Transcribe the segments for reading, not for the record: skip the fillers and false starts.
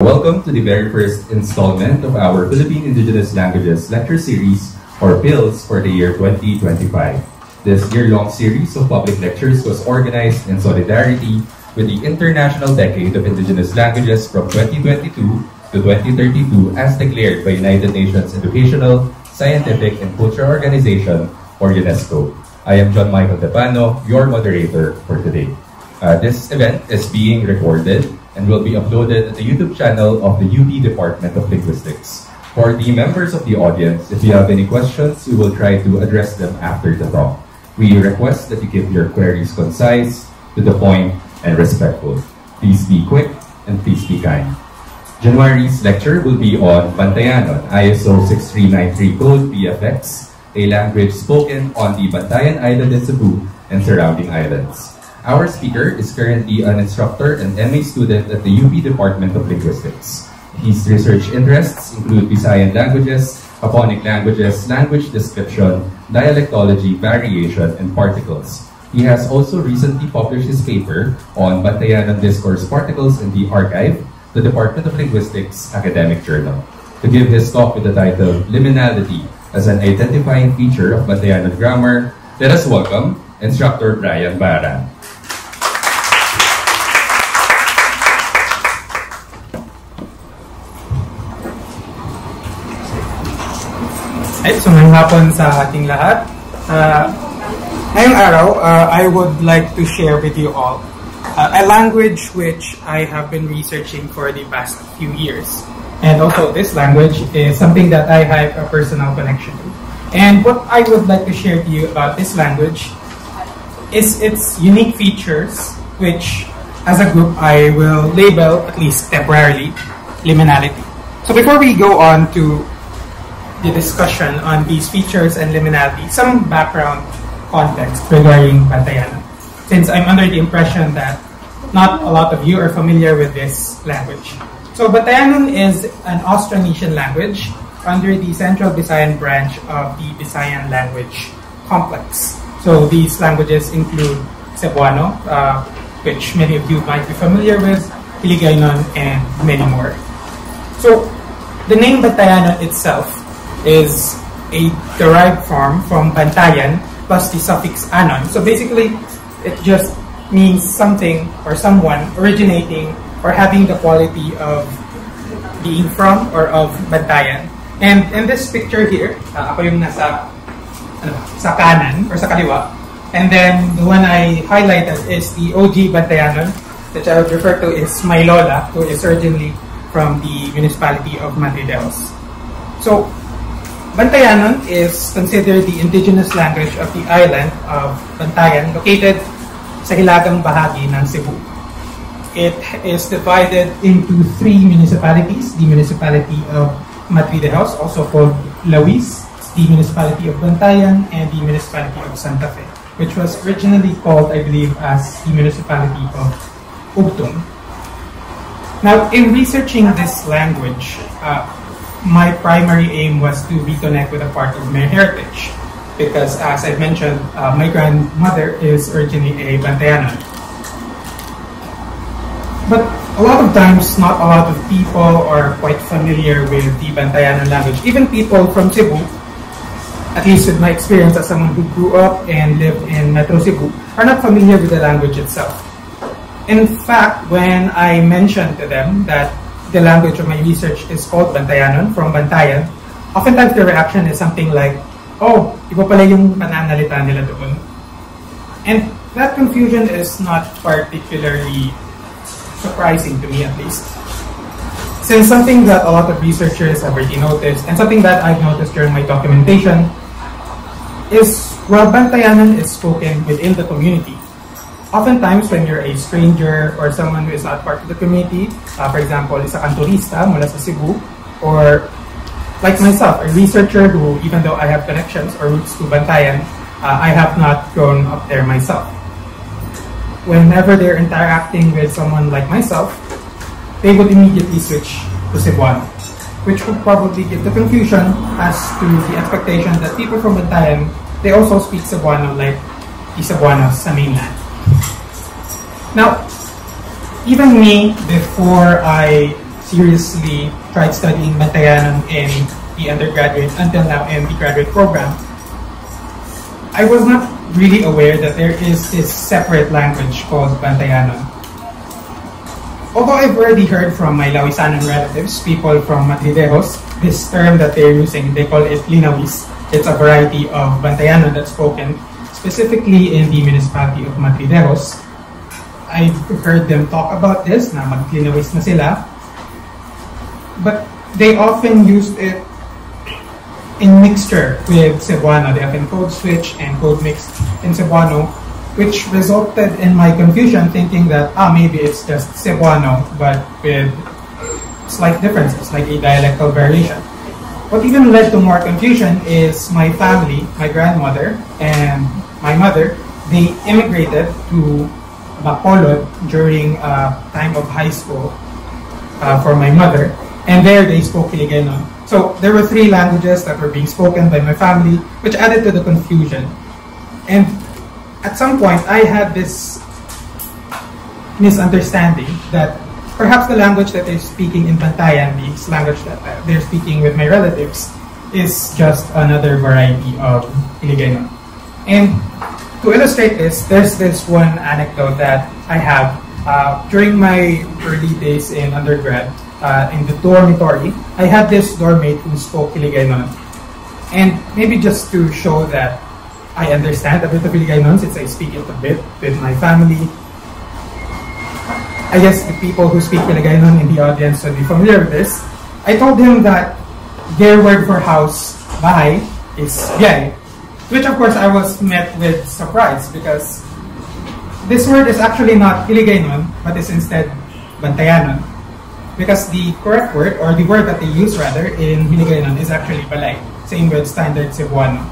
Welcome to the very first installment of our Philippine Indigenous Languages Lecture Series, or PILS, for the year 2025. This year-long series of public lectures was organized in solidarity with the International Decade of Indigenous Languages from 2022 to 2032 as declared by United Nations Educational, Scientific, and Cultural Organization, or UNESCO. I am John Michael Depano, your moderator for today. This event is being recorded and will be uploaded at the YouTube channel of the UP Department of Linguistics. For the members of the audience, if you have any questions, we will try to address them after the talk. We request that you keep your queries concise, to the point, and respectful. Please be quick and please be kind. January's lecture will be on Bantayanon, ISO 6393 Code PFX, a language spoken on the Bantayan Island in Cebu and surrounding islands. Our speaker is currently an instructor and MA student at the UP Department of Linguistics. His research interests include Visayan languages, Aponic languages, language description, dialectology, variation, and particles. He has also recently published his paper on Bantayanon discourse particles in the Archive, the Department of Linguistics Academic Journal. To give his talk with the title Liminality as an Identifying Feature of Bantayanon Grammar, let us welcome Instructor Brian Baran. So ngayong hapon sa ating lahat. Ngayong araw, I would like to share with you all a language which I have been researching for the past few years. And also this language is something that I have a personal connection to. And what I would like to share to you about this language is its unique features, which as a group I will label, at least temporarily, liminality. So before we go on to the discussion on these features and liminality, some background context regarding Bantayanon, since I'm under the impression that not a lot of you are familiar with this language. So Bantayanon is an Austronesian language under the Central Visayan branch of the Visayan language complex. So these languages include Cebuano, which many of you might be familiar with, Hiligaynon, and many more. So the name Bantayanon itself is a derived form from Bantayan plus the suffix anon. So basically, it just means something or someone originating or having the quality of being from or of Bantayan. And in this picture here, ako yung nasa sa kanan or sa kaliwa. And then the one I highlighted is the OG Bantayanon, which I would refer to as my lola, who is originally from the municipality of Mantideos. So Bantayanon is considered the indigenous language of the island of Bantayan, located sa hilagang bahagi ng Cebu. It is divided into three municipalities: the municipality of Mantideos, also called Lawis, the municipality of Bantayan, and the municipality of Santa Fe, which was originally called, I believe, as the municipality of Ugtong. Now, in researching this language, my primary aim was to reconnect with a part of my heritage because, as I mentioned, my grandmother is originally a Bantayanon. But a lot of times, not a lot of people are quite familiar with the Bantayanon language. Even people from Cebu, at least with my experience as someone who grew up and lived in Metro Cebu, are not familiar with the language itself. In fact, when I mentioned to them that the language of my research is called Bantayanon, from Bantayan, oftentimes the reaction is something like, oh, iba pala yung pananalita nila doon. And that confusion is not particularly surprising to me, at least. Since something that a lot of researchers have already noticed, and something that I've noticed during my documentation, is while Bantayanon is spoken within the community, oftentimes, when you're a stranger or someone who is not part of the community, for example, isa kang turista mula sa Cebu, or like myself, a researcher who, even though I have connections or roots to Bantayan, I have not grown up there myself. Whenever they're interacting with someone like myself, they would immediately switch to Cebuano, which would probably give the confusion as to the expectation that people from Bantayan, they also speak Cebuano like the Cebuanos sa mainland. Now, even me, before I seriously tried studying Bantayanon in the undergraduate until now in the graduate program, I was not really aware that there is this separate language called Bantayanon. Although I've already heard from my Lawisanon relatives, people from Matridejos, this term that they're using, they call it Linawis. It's a variety of Bantayanon that's spoken specifically in the municipality of Matridejos. I've heard them talk about this, na mag-Linawis na sila. But they often used it in mixture with Cebuano. They often code switch and code mixed in Cebuano, which resulted in my confusion, thinking that maybe it's just Cebuano, but with slight differences, like a dialectal variation. What even led to more confusion is my family, my grandmother and my mother, they immigrated to Bacolod during time of high school for my mother, and there they spoke Hiligaynon. So there were 3 languages that were being spoken by my family, which added to the confusion. And at some point, I had this misunderstanding that perhaps the language that they're speaking in Bantayan, the language that they're speaking with my relatives, is just another variety of Hiligaynon. And to illustrate this, there's this one anecdote that I have. During my early days in undergrad, in the dormitory, I had this dormmate who spoke Hiligaynon. And maybe just to show that I understand a bit of Hiligaynon, since I speak it a bit with my family, I guess the people who speak Hiligaynon in the audience will be familiar with this. I told him that their word for house, bahay, is biyay, which of course I was met with surprise because this word is actually not Hiligaynon, but is instead Bantayanon. Because the correct word, or the word that they use rather, in Hiligaynon is actually balay, same with standard Cebuano.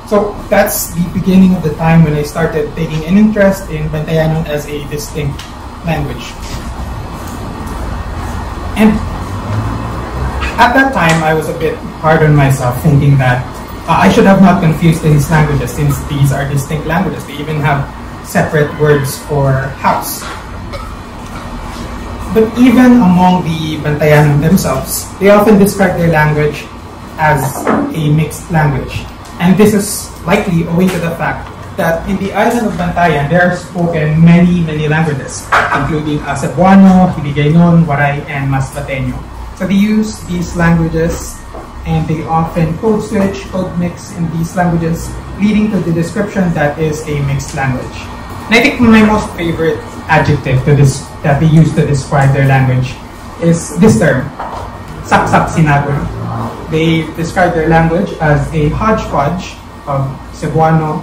So that's the beginning of the time when I started taking an interest in Bantayanon as a distinct language. And at that time, I was a bit hard on myself, thinking that I should have not confused these languages since these are distinct languages. They even have separate words for house. But even among the Bantayanon themselves, they often describe their language as a mixed language. And this is likely owing to the fact that in the island of Bantayan, there are spoken many languages, including Cebuano, Hiligaynon, Waray, and Masbateño. So they use these languages and they often code switch, code mix in these languages, leading to the description that is a mixed language. And I think my most favorite adjective that they use to describe their language is this term, saksak sinagol. They describe their language as a hodgepodge of Cebuano,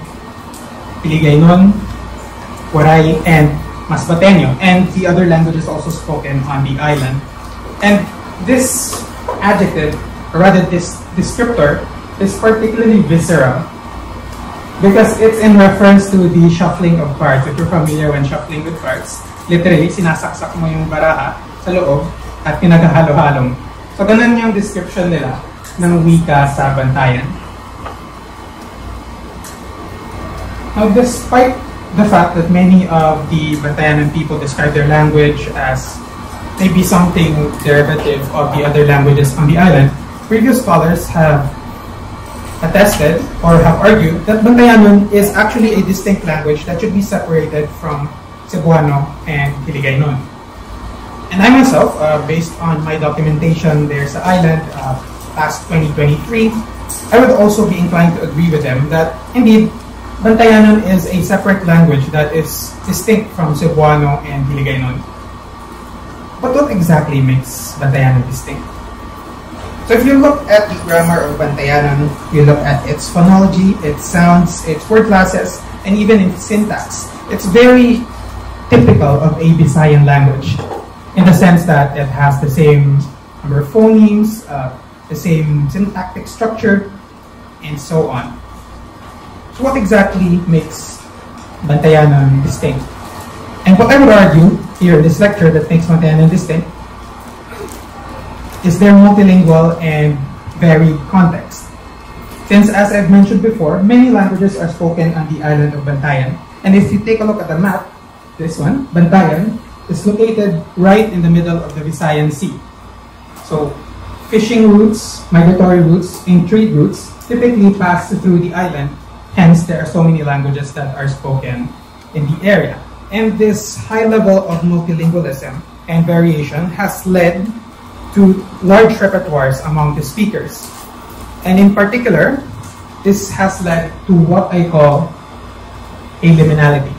Hiligaynon, Waray, and Masbateño, and the other languages also spoken on the island. And this adjective, or rather this descriptor, is particularly visceral because it's in reference to the shuffling of cards. If you're familiar when shuffling with cards, literally, sinasaksak mo yung baraha sa loob at pinaghalo-halong. So, ganun yung description nila ng wika sa Bantayan. Now, despite the fact that many of the Bantayanan people describe their language as maybe something derivative of the other languages on the island, previous scholars have attested or have argued that Bantayanon is actually a distinct language that should be separated from Cebuano and Hiligaynon. And I myself, based on my documentation there sa island past 2023, I would also be inclined to agree with them that indeed Bantayanon is a separate language that is distinct from Cebuano and Hiligaynon. But what exactly makes Bantayanon distinct? So if you look at the grammar of Bantayanon, you look at its phonology, its sounds, its word classes, and even its syntax, it's very typical of a Visayan language in the sense that it has the same number of phonemes, the same syntactic structure, and so on. So what exactly makes Bantayanon distinct? And what I would argue here in this lecture that makes Bantayanon distinct is their multilingual and varied context. Since, as I've mentioned before, many languages are spoken on the island of Bantayan. And if you take a look at the map, this one, Bantayan, is located right in the middle of the Visayan Sea. So fishing routes, migratory routes, and trade routes typically pass through the island. Hence, there are so many languages that are spoken in the area. And this high level of multilingualism and variation has led to large repertoires among the speakers. And in particular, this has led to what I call a liminality.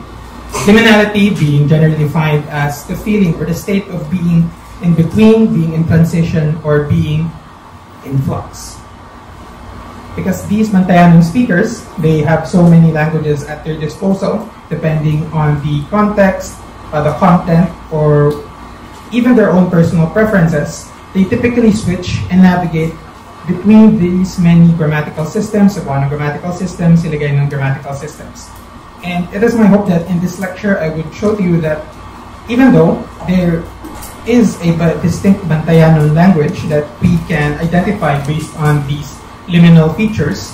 Liminality being generally defined as the feeling or the state of being in between, being in transition, or being in flux. Because these Bantayanon speakers, they have so many languages at their disposal, depending on the context, the content, or even their own personal preferences. They typically switch and navigate between these many grammatical systems, Cebuano grammatical systems, Hiligaynon grammatical systems. And it is my hope that in this lecture I would show to you that even though there is a distinct Bantayanon language that we can identify based on these liminal features,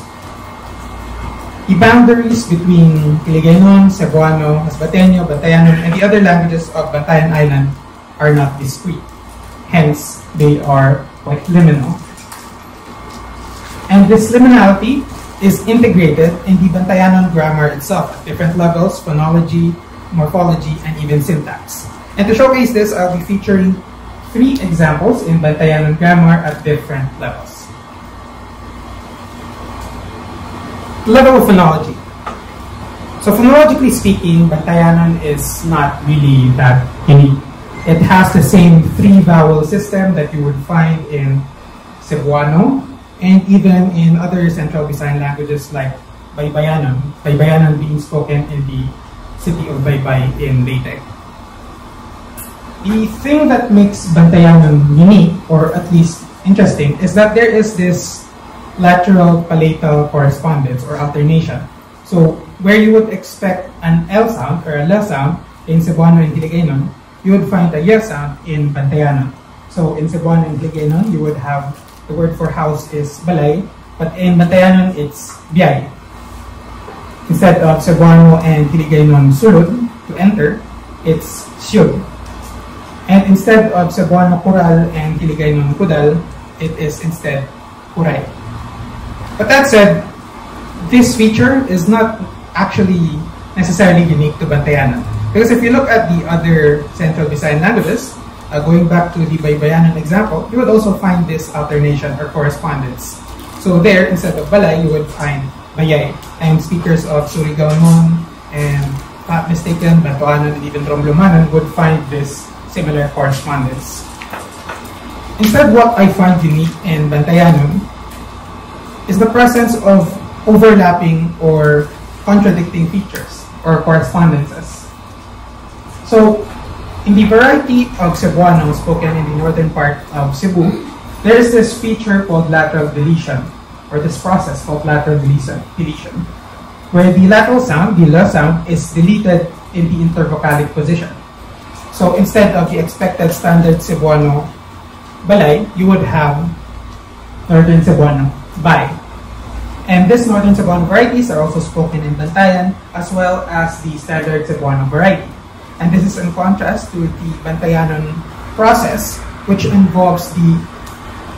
the boundaries between Hiligaynon, Cebuano, Masbateño, Bantayanon, and the other languages of Bantayan Island are not discrete. Hence, they are quite liminal. And this liminality is integrated in the Bantayanon grammar itself at different levels: phonology, morphology, and even syntax. And to showcase this, I'll be featuring 3 examples in Bantayanon grammar at different levels. Level of phonology. So phonologically speaking, Bantayanon is not really that unique. It has the same 3-vowel system that you would find in Cebuano and even in other Central Visayan languages like Baybayanon. Baybayanon being spoken in the city of Baybay in Leyte. The thing that makes Bantayanon unique, or at least interesting, is that there is this lateral palatal correspondence or alternation. So where you would expect an L sound or a L sound in Cebuano and Hiligaynon, you would find a Y sound in Bantayanon. So in Cebuano and Hiligaynon, you would have the word for house is balay, but in Bantayanon it's biyay. Instead of Cebuano and Hiligaynon sulod, to enter, it's siyod. And instead of Cebuano kural and Hiligaynon kudal, it is instead kuray. But that said, this feature is not actually necessarily unique to Bantayanon. Because if you look at the other Central Visayan languages, going back to the Baybayanon example, you would also find this alternation or correspondence. So there, instead of balay, you would find bayay. And speakers of Surigao-non and, not mistaken, Bantuanon and even Romblumano would find this similar correspondence. Instead, what I find unique in Bantayanon is the presence of overlapping or contradicting features or correspondences. So, in the variety of Cebuano spoken in the northern part of Cebu, there is this feature called lateral deletion, or this process called lateral deletion, where the lateral sound, the L sound, is deleted in the intervocalic position. So instead of the expected standard Cebuano balay, you would have northern Cebuano bay. And this northern Cebuano varieties are also spoken in Bantayan, as well as the standard Cebuano variety. And this is in contrast to the Bantayanon process, which involves the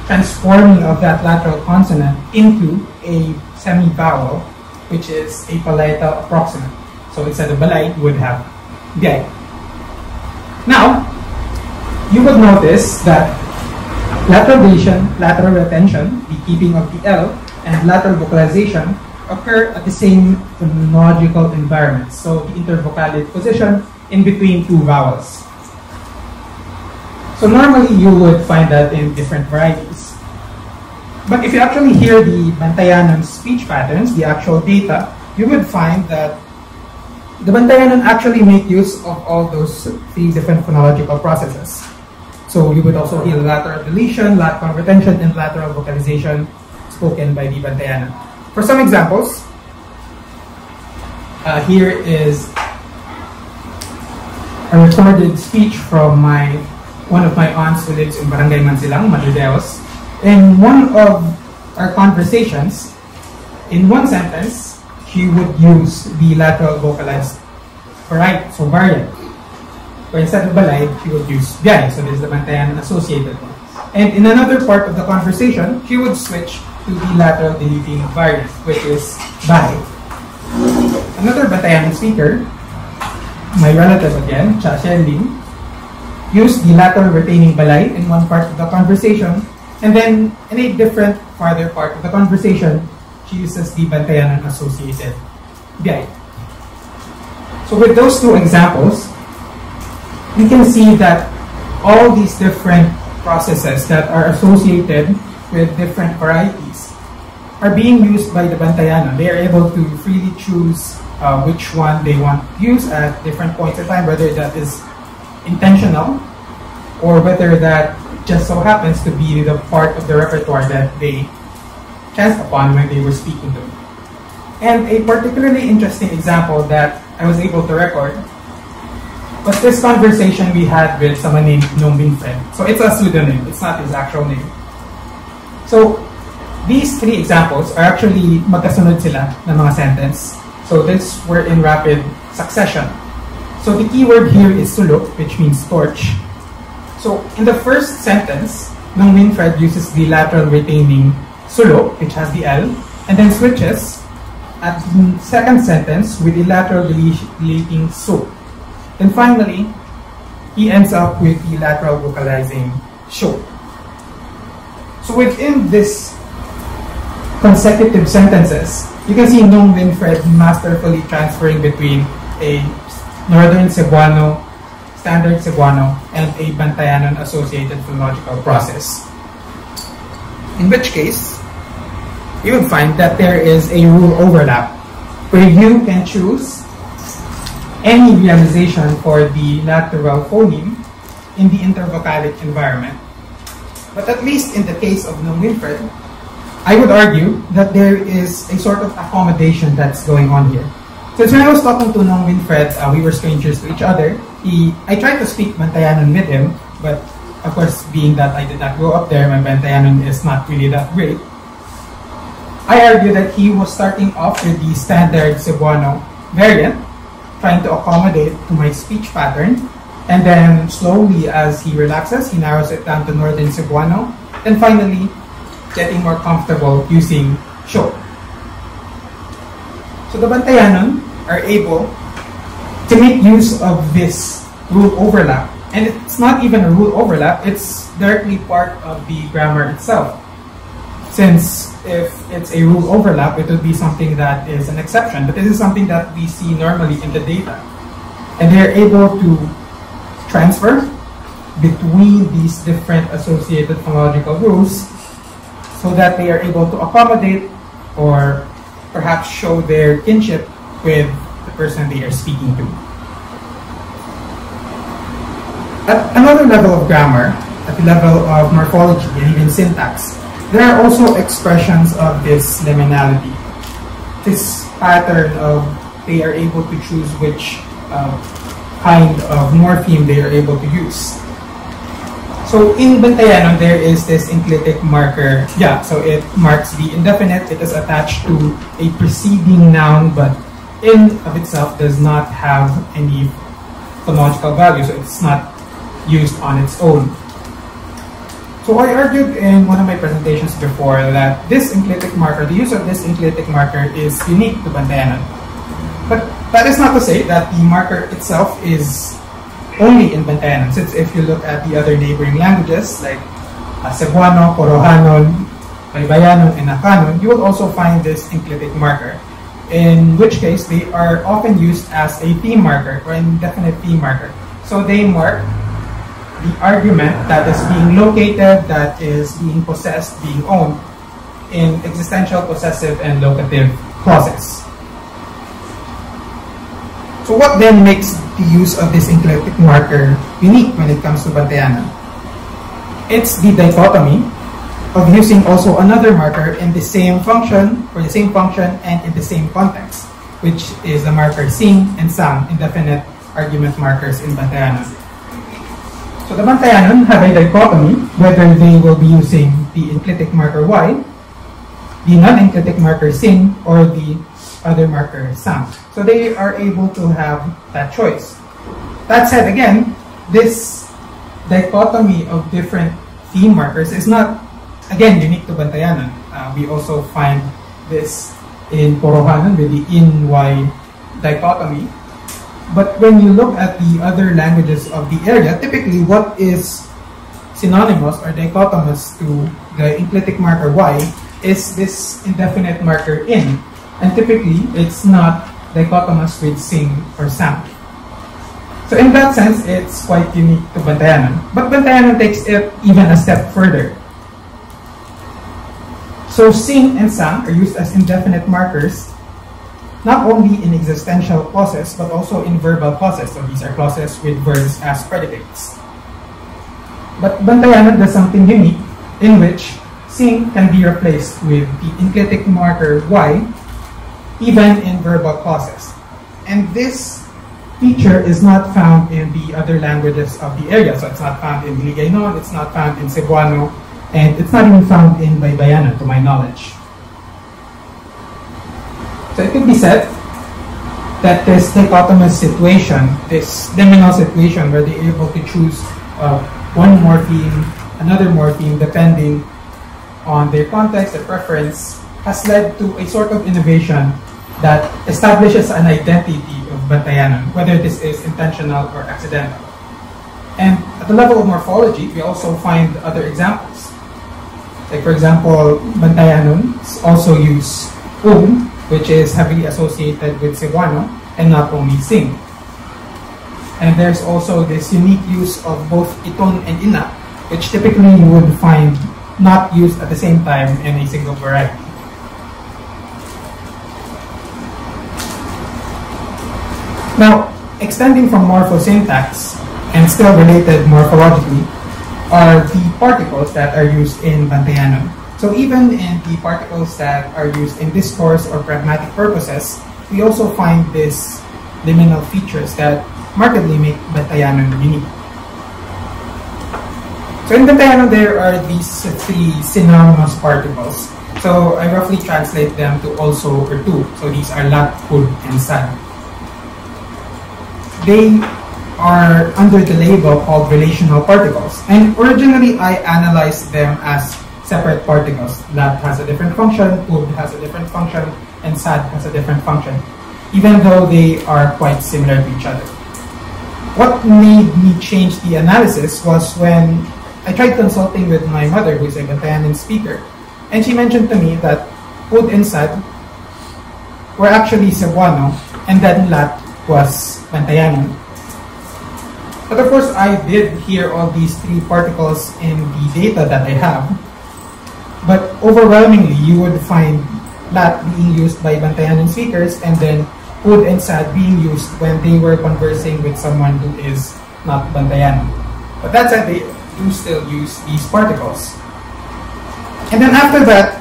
transforming of that lateral consonant into a semi-vowel, which is a palatal approximant. So instead of balay, you would have biyay. Now, you would notice that lateral deletion, lateral retention, the keeping of the L, and lateral vocalization occur at the same phonological environment. So the intervocalic position in between 2 vowels. So normally you would find that in different varieties. But if you actually hear the Bantayanon speech patterns, the actual data, you would find that the Bantayanon actually make use of all those 3 different phonological processes. So you would also hear lateral deletion, lateral retention, and lateral vocalization spoken by the Bantayanon. For some examples, here is a recorded speech from one of my aunts who lives in Barangay Mansilang, Madrideos. In one of our conversations, in one sentence, she would use the lateral vocalized variant, so variant. But instead of balay, she would use biyay, so there's the Bantayan associated ones. And in another part of the conversation, she would switch to the lateral deleting variant, which is bye. Another Bantayanan speaker, my relative again, Cha Shenlin, used the lateral retaining balay in one part of the conversation, and then in a different farther part of the conversation, she uses the Bantayanan associated biyay. So with those two examples, we can see that all these different processes that are associated with different varieties are being used by the Bantayanan. They are able to freely choose which one they want to use at different points in time, whether that is intentional or whether that just so happens to be the part of the repertoire that they chanced upon when they were speaking to me. And a particularly interesting example that I was able to record was this conversation we had with someone named Nong Winfred. So it's a pseudonym, it's not his actual name. So these three examples are actually magkasunod sila na mga sentence. So this were in rapid succession. So the key word here is sulok, which means torch. So in the first sentence, Nong Winfred uses the lateral retaining sulok, which has the L, and then switches at the second sentence with the lateral deleting so. Then finally, he ends up with the lateral vocalizing show. So within this consecutive sentences, you can see Nong Winfred masterfully transferring between a Northern Cebuano, Standard Cebuano, and a Bantayanan associated phonological process. In which case, you would find that there is a rule overlap where you can choose any realization for the lateral phoneme in the intervocalic environment. But at least in the case of Nong Winfred, I would argue that there is a sort of accommodation that's going on here. So when I was talking to Nong Winfred, we were strangers to each other. I tried to speak Bantayanan with him, but of course, being that I did not grow up there, my Bantayanan is not really that great. I argue that he was starting off with the standard Cebuano variant, trying to accommodate to my speech pattern, and then slowly as he relaxes, he narrows it down to Northern Cebuano, and finally getting more comfortable using show. So the Bantayanan are able to make use of this rule overlap, and it's not even a rule overlap, it's directly part of the grammar itself. Since if it's a rule overlap, it would be something that is an exception, but this is something that we see normally in the data. And they're able to transfer between these different associated phonological rules so that they are able to accommodate or perhaps show their kinship with the person they are speaking to. At another level of grammar, at the level of morphology and even syntax, there are also expressions of this liminality. This pattern of they are able to choose which kind of morpheme they are able to use. So in Bantayanan, there is this enclitic marker. Yeah, so it marks the indefinite. It is attached to a preceding noun, but in of itself does not have any phonological value, so it's not used on its own. So I argued in one of my presentations before that this enclitic marker, the use of this enclitic marker is unique to Bantayanan. But that is not to say that the marker itself is only in Bantayanan, since if you look at the other neighboring languages like Cebuano, Corohanon, Baybayanon, and Akanon, you will also find this enclitic marker, in which case they are often used as a theme marker or an indefinite theme marker. So they mark the argument that is being located, that is being possessed, being owned in existential, possessive, and locative clauses. So what then makes the use of this enclitic marker unique when it comes to Bantayanan? It's the dichotomy of using also another marker in the same function, for the same function, and in the same context, which is the marker sing and sang, indefinite argument markers in Bantayanan. So the Bantayanan have a dichotomy whether they will be using the enclitic marker Y, the non-enclitic marker sing, or the other marker sang. So they are able to have that choice. That said, again, this dichotomy of different theme markers is not, again, unique to Bantayanan. We also find this in Porohanon with the in-Y dichotomy. But when you look at the other languages of the area, typically what is synonymous or dichotomous to the enclitic marker Y is this indefinite marker in. And typically, it's not dichotomous with sing or sang. So in that sense, it's quite unique to Bantayanan. But Bantayanan takes it even a step further. So sing and sang are used as indefinite markers, not only in existential clauses, but also in verbal clauses. So these are clauses with verbs as predicates. But Bantayanan does something unique in which sing can be replaced with the enclitic marker Y, even in verbal clauses. And this feature is not found in the other languages of the area. So it's not found in Hiligaynon, it's not found in Cebuano, and it's not even found in Baybayanan, to my knowledge. So it could be said that this dichotomous situation, this liminal situation where they're able to choose one morpheme, another morpheme, depending on their context, their preference, has led to a sort of innovation that establishes an identity of Bantayanan, whether this is intentional or accidental. And at the level of morphology, we also find other examples. Like for example, Bantayanons also use which is heavily associated with Cebuano, and not only sing. And there's also this unique use of both iton and ina, which typically you would find not used at the same time in a single variety. Now, extending from morphosyntax and still related morphologically are the particles that are used in Bantayanan. So even in the particles that are used in discourse or pragmatic purposes, we also find these liminal features that markedly make Bantayanan unique. So in Bantayanan, there are these three synonymous particles. So I roughly translate them to also or to. So these are lat, pud, and sad. They are under the label called relational particles. And originally, I analyzed them as separate particles. Lat has a different function, pud has a different function, and sad has a different function, even though they are quite similar to each other. What made me change the analysis was when I tried consulting with my mother, who is a Bantayanan speaker, and she mentioned to me that pud and sad were actually Cebuano, and then lat was Bantayanan. But of course, I did hear all these three particles in the data that I have. But overwhelmingly, you would find lat being used by Bantayanan speakers, and then pud and sad being used when they were conversing with someone who is not Bantayanan. But that said, they do still use these particles. And then after that,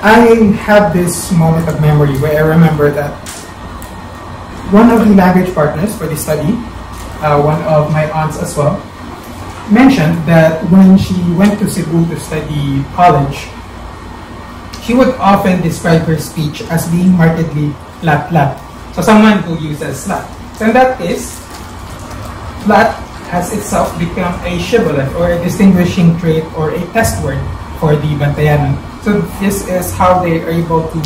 I have this moment of memory where I remember that one of the language partners for the study, one of my aunts as well, mentioned that when she went to Cebu to study college, she would often describe her speech as being markedly lat-lat. So someone who uses lat. So in that case, lat has itself become a shibboleth or a distinguishing trait or a test word for the Bantayanan. So this is how they are able to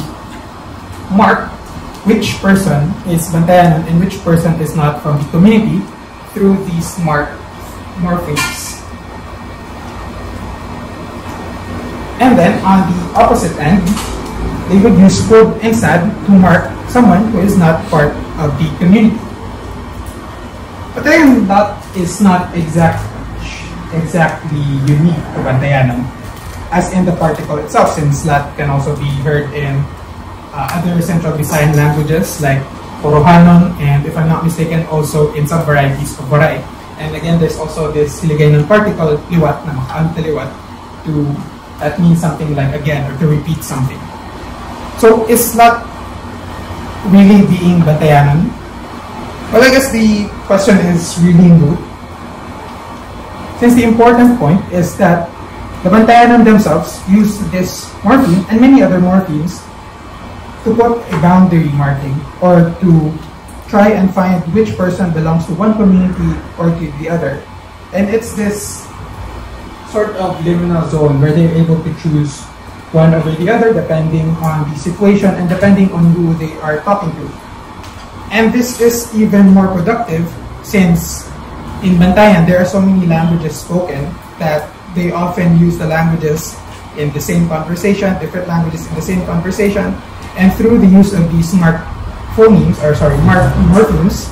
mark which person is Bantayanan and which person is not from the community through these morphemes. And then on the opposite end, they would use pud and sad to mark someone who is not part of the community. But then that is not exactly unique to Bantayanan, as in the particle itself, since lat can also be heard in other Central Visayan languages like Porohanon, and if I'm not mistaken, also in some varieties of Waray. And again, there's also this Hiligaynon particle, liwat, na makaaltaliwat, that means something like again, or to repeat something. So is lat really being Bantayanan? Well, I guess the question is really moot, since the important point is that the Bantayanan themselves use this morpheme and many other morphemes to put a boundary marking or to try and find which person belongs to one community or to the other. And it's this sort of liminal zone where they're able to choose one over the other depending on the situation and depending on who they are talking to. And this is even more productive since in Bantayan there are so many languages spoken that they often use the languages in the same conversation, different languages in the same conversation, and through the use of these marked morphemes,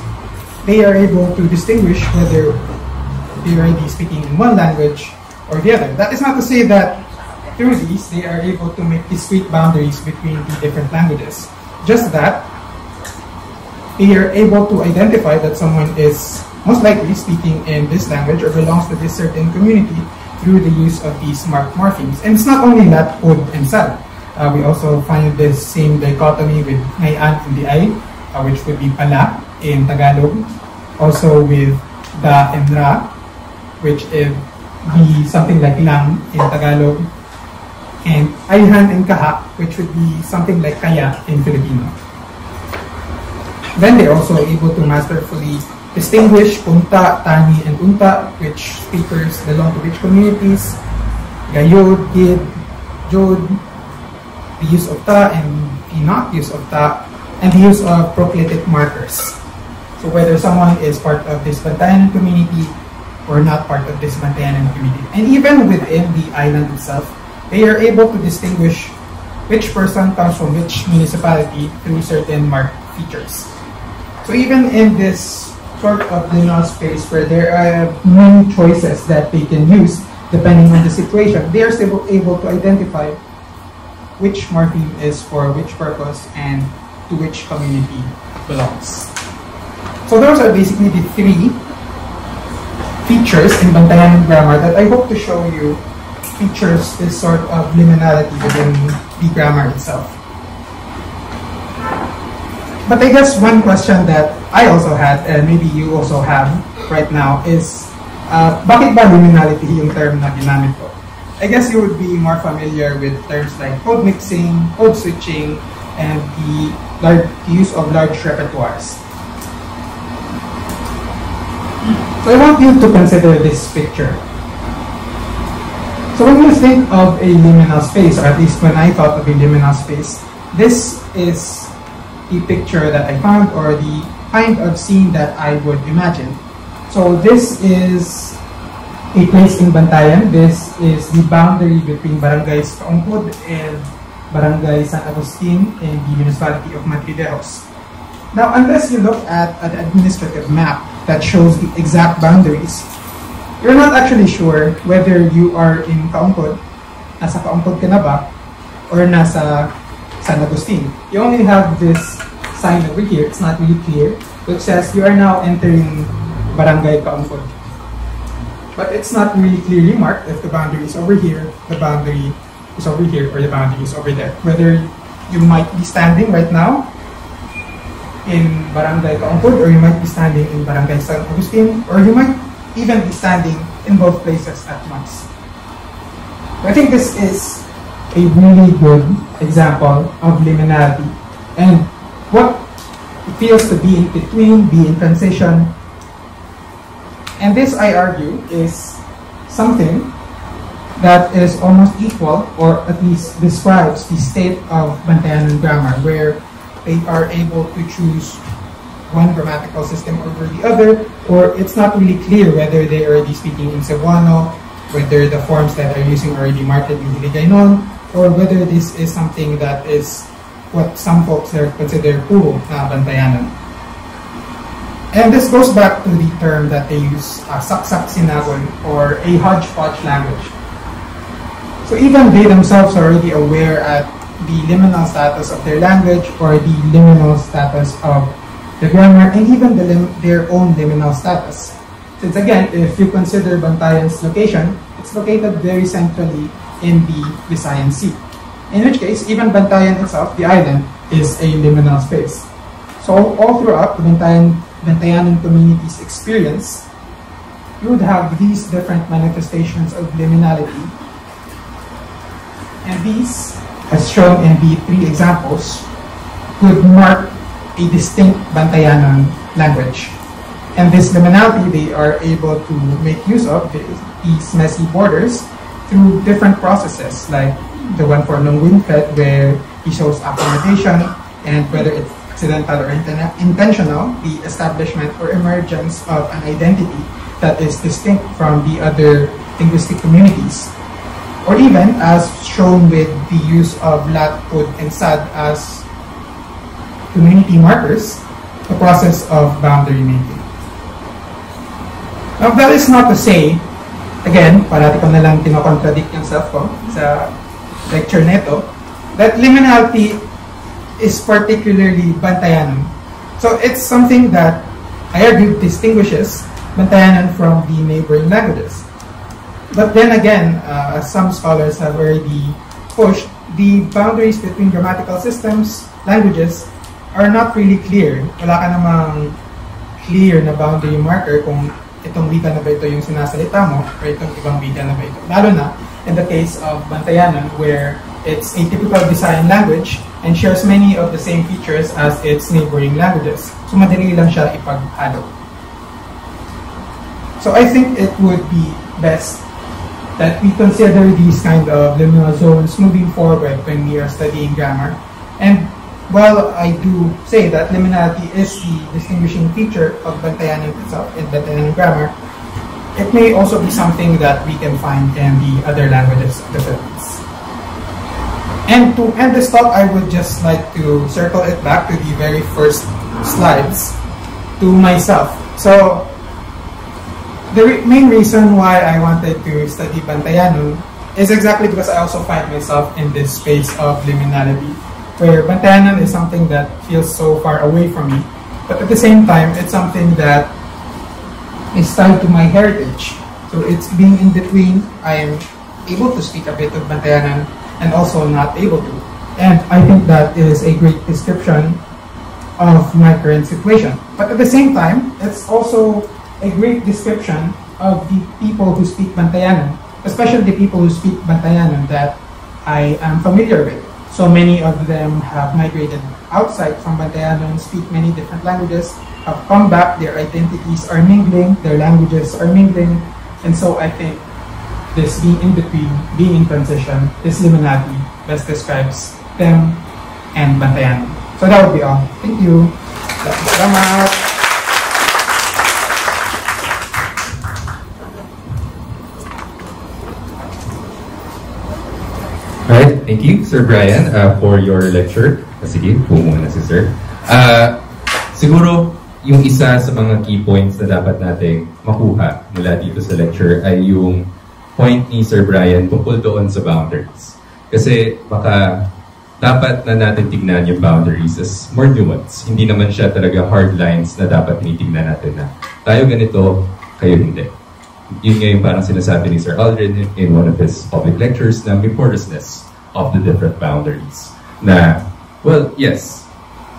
they are able to distinguish whether they are already speaking in one language or the other. That is not to say that through these, they are able to make discrete boundaries between the different languages. Just that they are able to identify that someone is most likely speaking in this language or belongs to this certain community through the use of these marked morphemes. And it's not only that, pod and sal. We also find this same dichotomy with ngayon in the I, which would be pala in Tagalog. Also with da and ra, which is be something like lang in Tagalog. And ayhan and kaha, which would be something like kaya in Filipino. Then they're also able to masterfully distinguish punta, tani, and unta, which speakers belong to which communities, gayod, gid, jod, the use of ta and the not use of ta, and the use of proclitic markers. So whether someone is part of this Bantayan community or not part of this Bantayan community. And even within the island itself, they are able to distinguish which person comes from which municipality through certain marked features. So even in this sort of liminal space where there are many choices that they can use depending on the situation, they are still able to identify which morpheme is for which purpose and to which community belongs. So those are basically the three features in Bantayan grammar that I hope to show you features this sort of liminality within the grammar itself. But I guess one question that I also had, and maybe you also have right now, is bakit ba liminality yung term na ginamit ko? I guess you would be more familiar with terms like code mixing, code switching, and the use of large repertoires. So I want you to consider this picture. So when you think of a liminal space, or at least when I thought of a liminal space, this is the picture that I found, or the kind of scene that I would imagine. So this is a place in Bantayan. This is the boundary between Barangays Kaungkod and Barangay San Agustin in the municipality of Madrileros. Now, unless you look at an administrative map that shows the exact boundaries, you're not actually sure whether you are in Kaungkod, nasa Kaungkod ka na ba, or nasa San Agustin. You only have this sign over here, it's not really clear, which says you are now entering Barangay Kaungkod. But it's not really clearly marked if the boundary is over here, the boundary is over here, or the boundary is over there. Whether you might be standing right now in Barangay Kaungkod, or you might be standing in Barangay San Agustin, or you might even be standing in both places at once. I think this is a really good example of liminality and what it feels to be in between, be in transition. And this, I argue, is something that is almost equal, or at least describes the state of Bantayan grammar, where they are able to choose one grammatical system over the other, or it's not really clear whether they are already speaking in Cebuano, whether the forms that they're using are already marked in Hiligaynon, or whether this is something that is what some folks consider puro na Bantayanan. And this goes back to the term that they use, saksak sinagon, or a hodgepodge language. So even they themselves are already aware at the liminal status of their language, or the liminal status of the grammar, and even their own liminal status. Since again, if you consider Bantayan's location, it's located very centrally in the Visayan Sea. In which case, even Bantayan itself, the island, is a liminal space. So all throughout the Bantayanan community's experience, you would have these different manifestations of liminality. And these, as shown in the three examples, could mark a distinct Bantayanan language. And this liminality they are able to make use of these messy borders through different processes, like the one for Nong Winfred, where he shows accommodation, and whether it's accidental or intentional, the establishment or emergence of an identity that is distinct from the other linguistic communities. Or even, as shown with the use of Lat, Ud, and Sad as community markers, the process of boundary making. Now, that is not to say, again, parati ko na lang tinocontradict yung self ko sa lecture neto, that liminality is particularly Bantayanan. So it's something that I argue distinguishes Bantayanan from the neighboring languages. But then again, as some scholars have already pushed, the boundaries between grammatical systems, languages, are not really clear. Wala ka namang clear na boundary marker kung itong wika na ba ito yung sinasalita mo or itong ibang wika na ba ito. Lalo na in the case of Bantayanan, where it's a typical Visayan language and shares many of the same features as its neighboring languages. So madali lang siya ipaghalo. So I think it would be best that we consider these kind of liminal zones moving forward when we are studying grammar. And while I do say that liminality is the distinguishing feature of Bantayanan itself in Bantayanan grammar, it may also be something that we can find in the other languages of the Philippines. And to end this talk, I would just like to circle it back to the very first slides to myself. So the main reason why I wanted to study Bantayanan is exactly because I also find myself in this space of liminality, where Bantayanan is something that feels so far away from me, but at the same time, it's something that is tied to my heritage. So it's being in between. I am able to speak a bit of Bantayanan and also not able to. And I think that is a great description of my current situation. But at the same time, it's also a great description of the people who speak Bantayanan, especially the people who speak Bantayanan that I am familiar with. So many of them have migrated outside from Bantayanan, speak many different languages, have come back, their identities are mingling, their languages are mingling, and so I think this being in between, being in transition, this liminality best describes them and Bantayanan. So that would be all. Thank you. Salamat. Alright, thank you, Sir Brian, for your lecture. Sige, muna si Sir. Siguro, yung isa sa mga key points na dapat nating makuha mula dito sa lecture ay yung point ni Sir Brian tungkol doon sa boundaries. Kasi baka dapat na natin tignan yung boundaries as more nuance. Hindi naman siya talaga hard lines na dapat tinitignan natin na tayo ganito, kayo hindi. Yun nga yung parang sinasabi ni Sir Aldrin in one of his public lectures na may porousness of the different boundaries. Na, well, yes,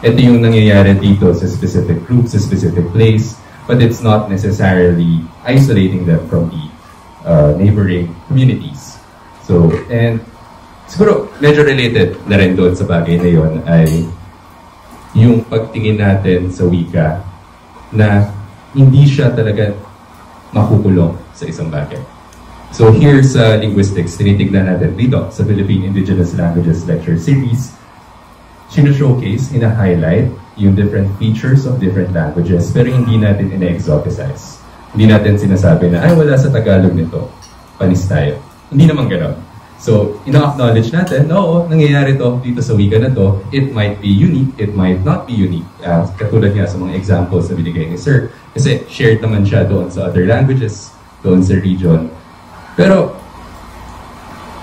ito yung nangyayari dito sa specific group, sa specific place, but it's not necessarily isolating them from the neighboring communities. So, and siguro medyo related na rin doon sa bagay na yun ay yung pagtingin natin sa wika na hindi siya talaga makukulong sa isang bagay. So here sa linguistics, tinitignan natin dito sa Philippine Indigenous Languages Lecture Series, showcase, ina-highlight yung different features of different languages, pero hindi natin ina-exoticize. Hindi natin sinasabi na, ay wala sa Tagalog nito, panis tayo. Hindi naman gano'n. So, ina-acknowledge natin, oo, nangyayari to dito sa wika na to, it might be unique, it might not be unique. Katulad nga sa mga examples na binigay ni Sir, kasi shared naman siya doon sa other languages, doon sa region. Pero,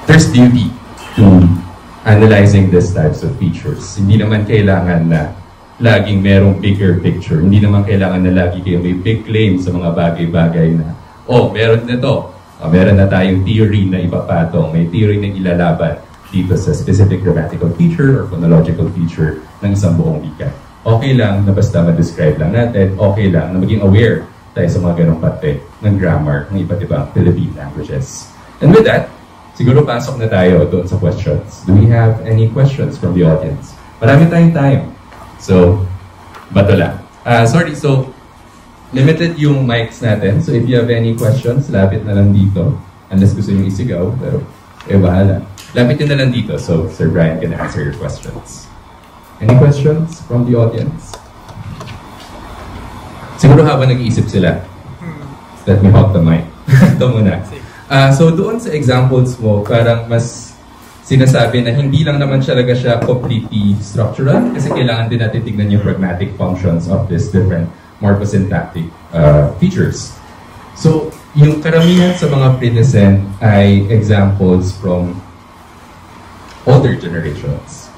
there's beauty to analyzing these types of features. Hindi naman kailangan na laging merong bigger picture. Hindi naman kailangan na lagi kayo may big claim sa mga bagay-bagay na, oh, meron na to. Meron na tayong theory na ipapatong, may theory na ilalaban dito sa specific grammatical feature or phonological feature ng isang buong wika. Okay lang na basta ma-describe lang natin, okay lang na maging aware tayo sa mga ganong parte ng grammar ng iba't ibang Philippine languages. And with that, siguro pasok na tayo doon sa questions. Do we have any questions from the audience? Marami tayong time. So, bato lang. So, limited yung mics natin. So if you have any questions, lapit na lang dito. Unless gusto nyo isigaw, pero bahala. Lapit na lang dito, so Sir Brian can answer your questions. Any questions from the audience? Siguro habang nag-iisip sila. Let me hog the mic. Ito muna. So doon sa examples mo, parang mas sinasabi na hindi lang naman talaga siya completely structural kasi kailangan din natin tignan yung pragmatic functions of these different morphosyntactic features. So yung karamihan sa mga present ay examples from older generations.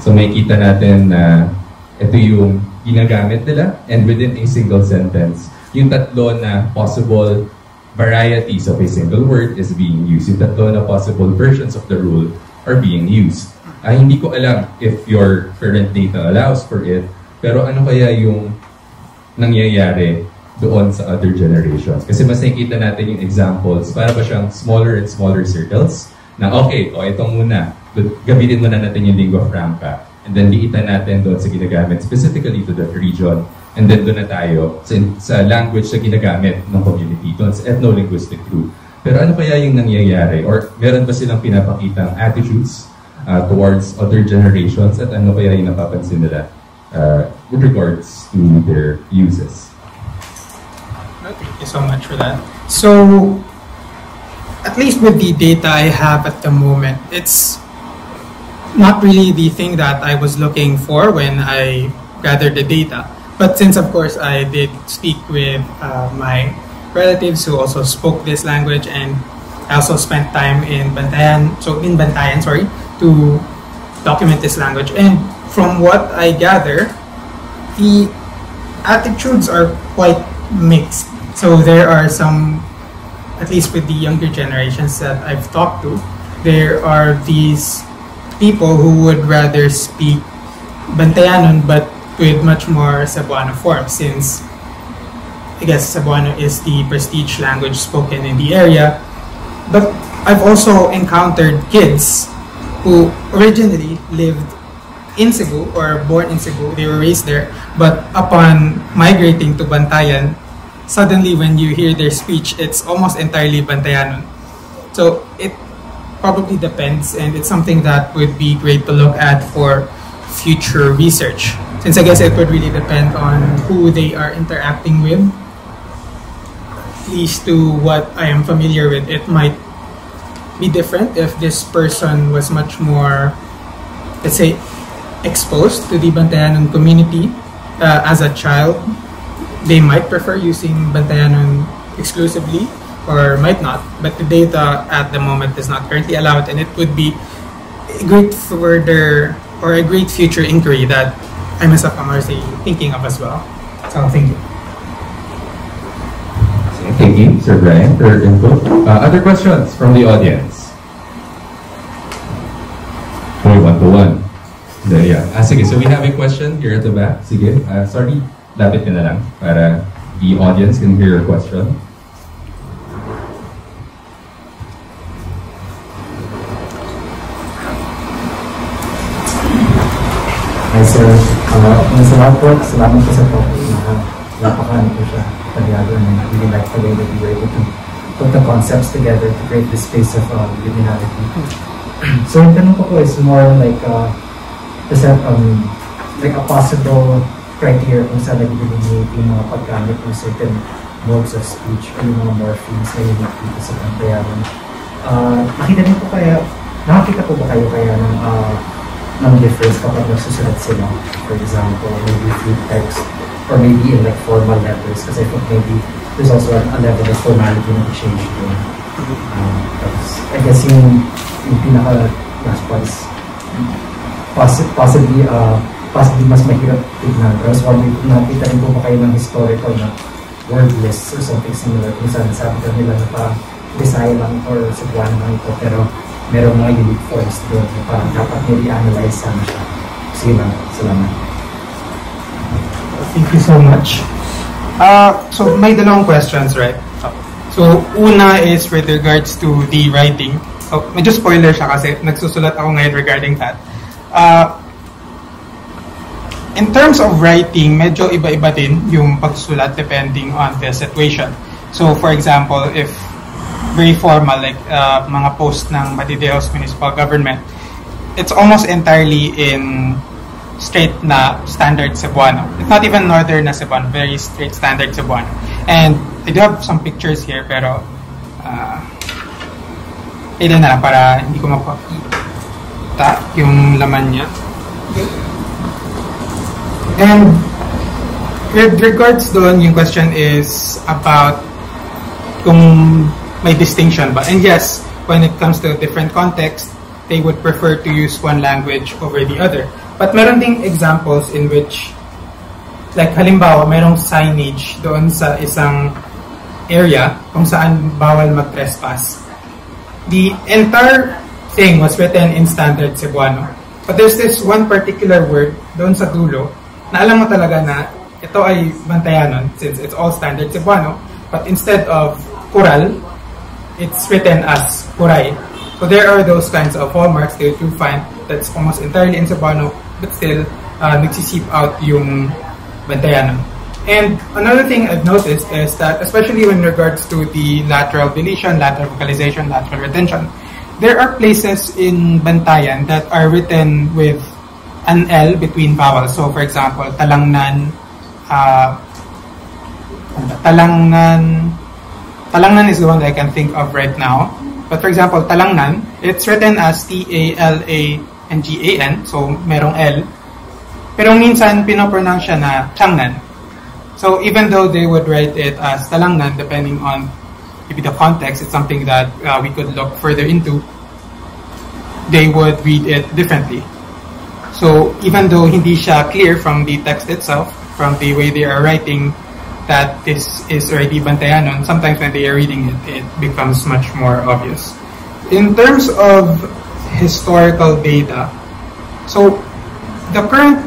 So makikita natin na ito yung ginagamit nila and within a single sentence, yung tatlo na possible varieties of a single word is being used. Yung tatlo na possible versions of the rule are being used. Hindi ko alam if your current data allows for it, pero ano kaya yung nangyayari doon sa other generations? Kasi mas nakikita natin yung examples, para ba siyang smaller and smaller circles na okay, ito muna, gamitin muna natin yung lingua franca. And then liitan natin doon sa ginagamit specifically to that region. And then doon na tayo sa language na ginagamit ng community, doon sa ethno-linguistic group. Pero ano kaya yung nangyayari? Or meron ba silang pinapakitang attitudes towards other generations? At ano kaya yung napapansin nila with regards to their uses? Thank you so much for that. So, at least with the data I have at the moment, it's not really the thing that I was looking for when I gathered the data. But since, of course, I did speak with my relatives who also spoke this language, and I also spent time in Bantayan, to document this language. And from what I gather, the attitudes are quite mixed. So there are some, at least with the younger generations that I've talked to, there are these people who would rather speak Bantayanon but with much more Cebuano form, since I guess Cebuano is the prestige language spoken in the area. But I've also encountered kids who originally lived in Cebu or born in Cebu, they were raised there, but upon migrating to Bantayan, suddenly when you hear their speech, it's almost entirely Bantayanon. So it probably depends, and it's something that would be great to look at for future research, since I guess it would really depend on who they are interacting with. At least to what I am familiar with, it might be different if this person was much more, let's say, exposed to the Bantayanon community as a child. They might prefer using Bantayanon exclusively, or might not, but the data at the moment is not currently allowed, and it would be a great further or a great future inquiry that I myself am already thinking of as well. So thank you. Thank you, Sir Brian, for your input. Other questions from the audience? One-to-one. Yeah. Sige, so we have a question here at the back. Sige, sorry, lapit ka na lang para the audience can hear your question. Hi sir, salamat po sa topic na napakaano po siya tagyado, and I really like the way that you were able to put the concepts together to create this space of liminality. So yung tanong ko po is more like like a possible criteria kung saan nag-delineate yung mga paggamit ng certain modes of speech o yung mga morphemes na unique dito sa Bantayanon. Nakakita po ba kayo kaya ng difference kapag nagsusulat sila? For example, maybe through text or maybe in like formal letters, because I think maybe there's also a level of formality na change doon. I guess yung pinaka last part is possibly mas mahirap tignan. Pero I was wondering kung nakita rin po ba kayo ng historical na word lists or something similar, kung saan sabi ka nila na parang Bisaya lang or Cebuano lang ito, pero meron mga unique forms doon na parang dapat nyo i-analyze sana siya. Sige lang, salamat. Thank you so much. So may dalawang questions, right? So una is with regards to the writing. So medyo spoiler siya kasi nagsusulat ako ngayon regarding that. in terms of writing, medyo iba-iba din yung pagsulat depending on the situation. So, for example, if very formal, like mga post ng Matideos Municipal Government, it's almost entirely in straight na standard Cebuano. It's not even northern na Cebuano, very straight standard Cebuano. And I do have some pictures here, pero ilan na lang para hindi ko mapakita yung laman niya. And with regards doon, yung question is about kung may distinction ba. And yes, when it comes to different context, they would prefer to use one language over the other. But meron ding examples in which, like halimbawa, merong signage doon sa isang area kung saan bawal mag-trespass. The entire thing was written in standard Cebuano. But there's this one particular word doon sa dulo na alam mo talaga na ito ay Bantayanon since it's all standard Cebuano. But instead of Kural, it's written as Kuray. So there are those kinds of hallmarks that you find that's almost entirely in Cebuano but still nagsisip out yung Bantayanon. And another thing I've noticed is that, especially in regards to the lateral deletion, lateral vocalization, lateral retention, there are places in Bantayan that are written with an L between vowels. So, for example, Talangnan, Talangnan is the one that I can think of right now. But for example, Talangnan, it's written as T-A-L-A-N-G-A-N, so merong L. Pero minsan, pinopronounce siya na Changnan. So even though they would write it as Talangnan, depending on maybe the context, it's something that we could look further into, they would read it differently. So even though hindi siya clear from the text itself, from the way they are writing, that this is already Bantayanon, sometimes when they are reading it, it becomes much more obvious. In terms of historical data, so the current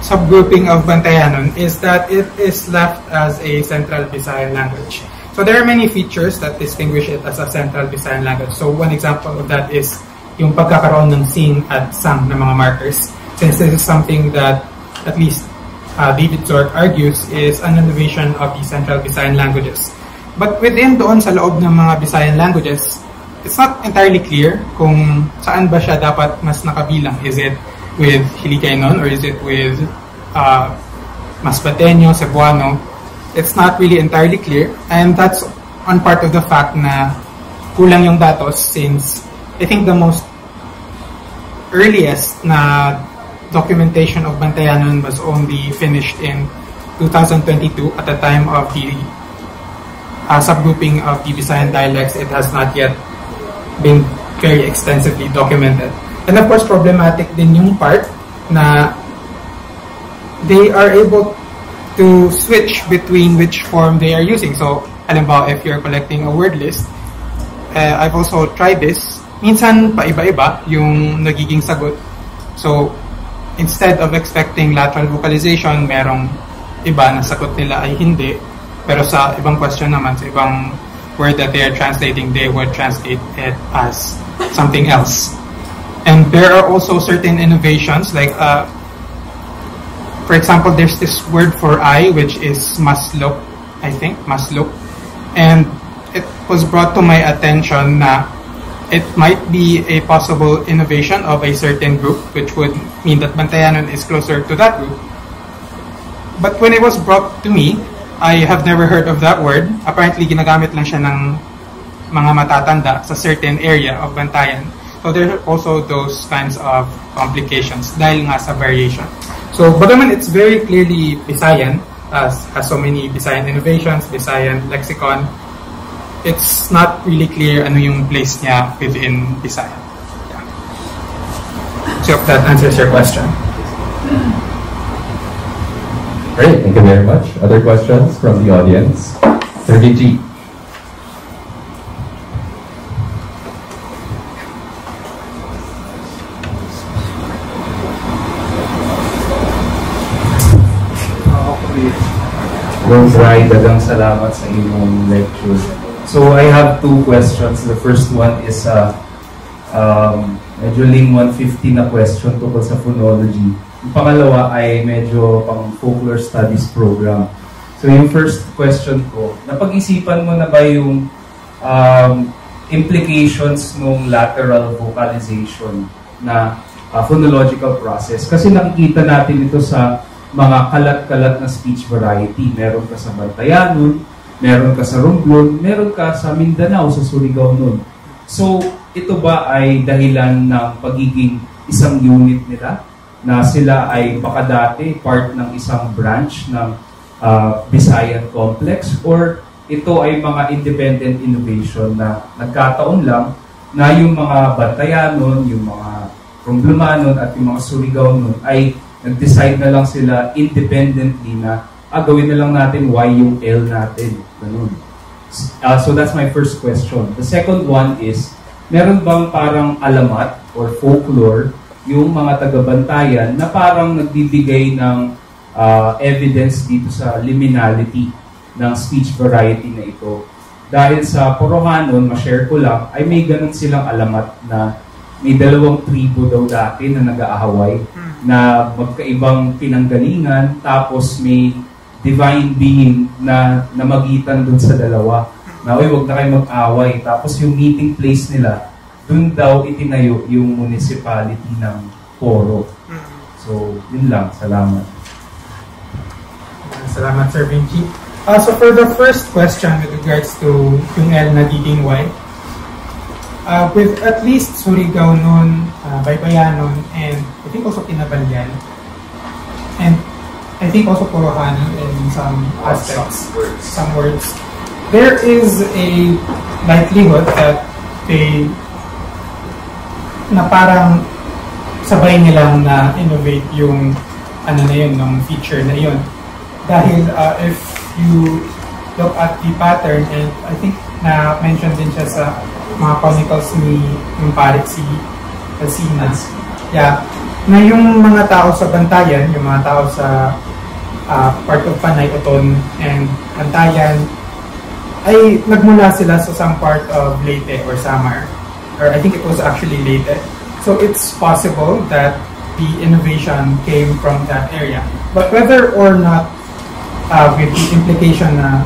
subgrouping of Bantayanon is that it is left as a Central Visayan language. So there are many features that distinguish it as a Central Visayan language. So one example of that is yung pagkakaroon ng sing at sang na mga markers. Since this is something that at least David Zorc argues is an innovation of the Central Visayan languages. But within doon sa loob ng mga Visayan languages, it's not entirely clear kung saan ba siya dapat mas nakabilang. Is it with Hiligaynon or is it with Masbateño, Cebuano? It's not really entirely clear, and that's on part of the fact na kulang yung datos, since I think the most earliest na documentation of Bantayanon was only finished in 2022 at the time of the subgrouping of the Visayan dialects. It has not yet been very extensively documented. And of course, problematic din yung part na they are able to switch between which form they are using. So, halimbawa, if you're collecting a word list, I've also tried this. Minsan, paiba-iba yung nagiging sagot. So, instead of expecting lateral vocalization, merong iba na sagot nila ay hindi. Pero sa ibang question naman, sa ibang word that they are translating, they would translate it as something else. And there are also certain innovations, like, for example, there's this word for I, which is maslok, I think, maslok. And it was brought to my attention na it might be a possible innovation of a certain group, which would mean that Bantayanon is closer to that group. But when it was brought to me, I have never heard of that word. Apparently, ginagamit lang siya ng mga matatanda sa certain area of Bantayan. So there are also those kinds of complications dahil nga sa variation. So bagaman it's very clearly Visayan, has so many Visayan innovations, Visayan lexicon, it's not really clear ano yung place niya within Visayan. Yeah. So if that answers your question. Great, thank you very much. Other questions from the audience? Sir G. Brian, dagang salamat sa inyong lecture. So I have two questions. The first one is medyo Ling 150 na question tungkol sa phonology. Yung pangalawa ay medyo pang folklore studies program. So yung first question ko, napag-isipan mo na ba yung implications ng lateral vocalization na phonological process? Kasi nakikita natin ito sa mga kalat-kalat na speech variety. Meron ka sa Bantayanon, meron ka sa Romblon, meron ka sa Mindanao, sa Surigao nun. So, ito ba ay dahilan ng pagiging isang unit nila? Na sila ay baka dati part ng isang branch ng Visayan Complex? Or ito ay mga independent innovation na nagkataon lang na yung mga Bantayanon, yung mga Romblomanon at yung mga Surigao nun ay nag-decide na lang sila independently na gawin na lang natin Y yung L natin. Ganun. So that's my first question. The second one is, meron bang parang alamat or folklore yung mga taga-Bantayan na parang nagbibigay ng evidence dito sa liminality ng speech variety na ito? Dahil sa Porohanon, ma-share ko lang, ay may ganun silang alamat na may dalawang tribo daw dati na nag-aahaway na magkaibang pinanggalingan, tapos may divine being na namagitan dun sa dalawa. Na, huwag na kayo mag-away. Tapos yung meeting place nila, dun daw itinayo yung municipality ng Poro. So, yun lang. Salamat. Salamat, Sir Vinci. So for the first question with regards to yung L na diging Y, with at least Surigao nun, Baybayanon, and I think also Kinabalyan, and I think also Porohanon in some aspects, some words, there is a likelihood that they na parang sabay nilang na innovate yung ano na yun, ng feature na yun. Dahil if you look at the pattern, and I think na mention din siya sa mga chronicles ni yung pare si Casina. Yeah. Na yung mga tao sa Bantayan, yung mga tao sa part of Panay, Oton, and Bantayan, ay nagmula sila sa some part of Leyte or Samar. Or I think it was actually Leyte. So it's possible that the innovation came from that area. But whether or not with the implication na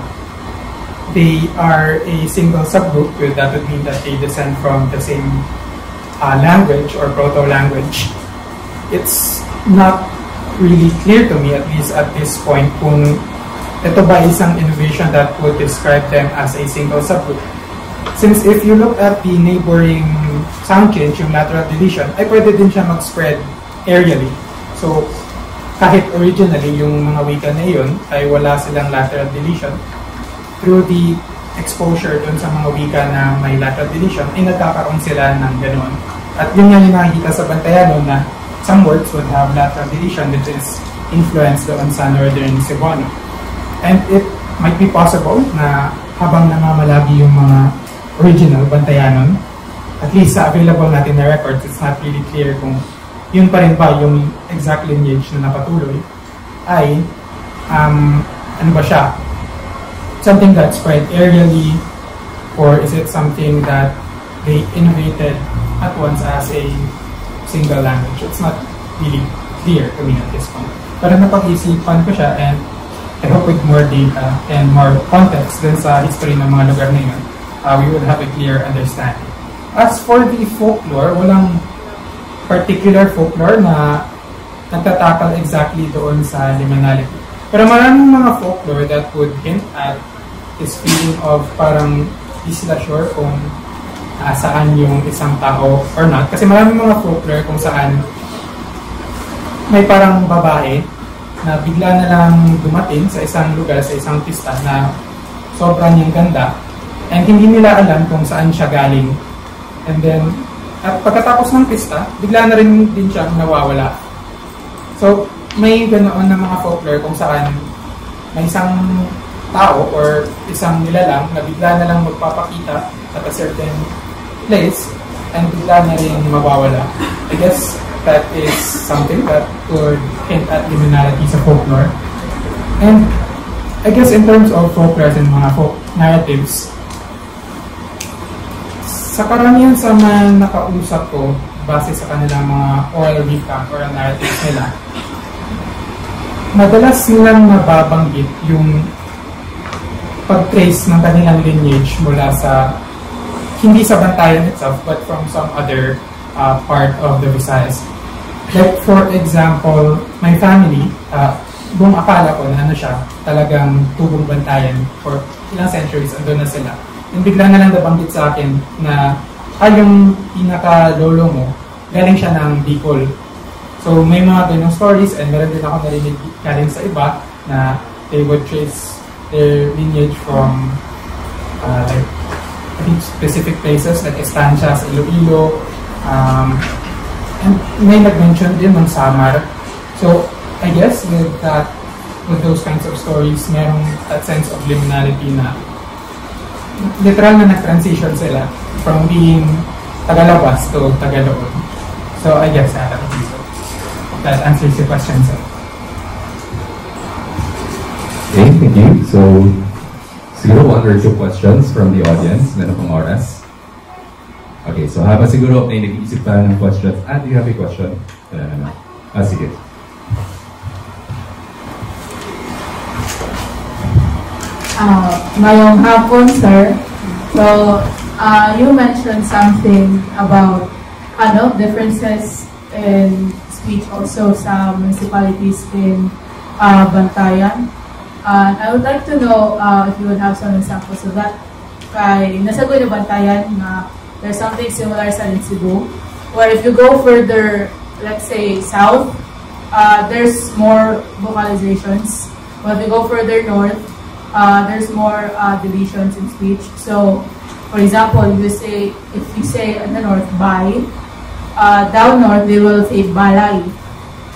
they are a single subgroup, that would mean that they descend from the same language or proto-language, it's not really clear to me, at least at this point, kung ito ba isang innovation that would describe them as a single subgroup. Since if you look at the neighboring sound change, yung lateral deletion, ay pwede din siya mag-spread aerially. So, kahit originally yung mga wika na yun ay wala silang lateral deletion, through the exposure dun sa mga wika na may lateral deletion, ay nagkakaroon sila ng ganoon. At yun nga yung nakikita sa Bantayanon na some words would have lateral deletion which is influenced doon sa northern Cebuano. And it might be possible na habang namamalagi yung mga original Bantayanon, at least sa available natin na records, it's not really clear kung yun pa rin ba yung exact lineage na napatuloy, ay ano ba siya? Something that spread aerially, or is it something that they innovated at once as a single language? It's not really clear to me at this point. Pero napag-isipan ko siya, and I hope with more data and more context dun sa history ng mga lugar na yun, we would have a clear understanding. As for the folklore, walang particular folklore na nagtatakal exactly doon sa liminality. Pero maraming mga folklore that would hint at this feeling of parang di sila sure kung saan yung isang tao or not. Kasi maraming mga folklore kung saan may parang babae na bigla na lang dumating sa isang lugar, sa isang pista na sobrang niyang ganda, and hindi nila alam kung saan siya galing. And then, at pagkatapos ng pista, bigla na rin din siya nawawala. So, may ganoon na mga folklore kung saan may isang tao or isang nilalang na bigla na lang magpapakita at a certain place and bigla na rin mawawala. I guess that is something that could hint at liminality sa folklore. And I guess in terms of folklore and mga folk narratives, sa karamihan sa mga nakausap ko base sa kanilang mga oral recap or narratives nila, madalas nilang nababanggit yung pag-trace ng kanilang lineage mula sa, hindi sa Bantayan itself, but from some other part of the Visayas. Like for example, my family, buong akala ko na ano siya, talagang tubong Bantayan for ilang centuries, andun na sila. And bigla na lang nabanggit sa akin na yung pinaka-lolo mo, galing siya ng Bicol. So may mga ganyung stories, and meron din ako narinig galing sa iba na they would trace their lineage from like I think specific places like Estancia sa Iloilo, and may nag-mention din ng Samar. So I guess with those kinds of stories, merong that sense of liminality na literal na nag-transition sila from being tagalabas to Tagalog. So I guess that answers your question, sir. Okay, thank you. So, siguro 1 or 2 questions from the audience. Meron pong oras. Okay, so habang siguro may nag-iisip pa ng questions. Do you have a question? Sige. Ngayong hapon, sir. So, you mentioned something about differences in speech also sa municipalities in Bantayan. I would like to know if you would have some examples of that. Kay nasagot yung Bantayan na there's something similar sa Cebu, where if you go further, let's say south, there's more vocalizations. But if you go further north, there's more deletions in speech. So, for example, if you say in the north, bay, down north they will say balay.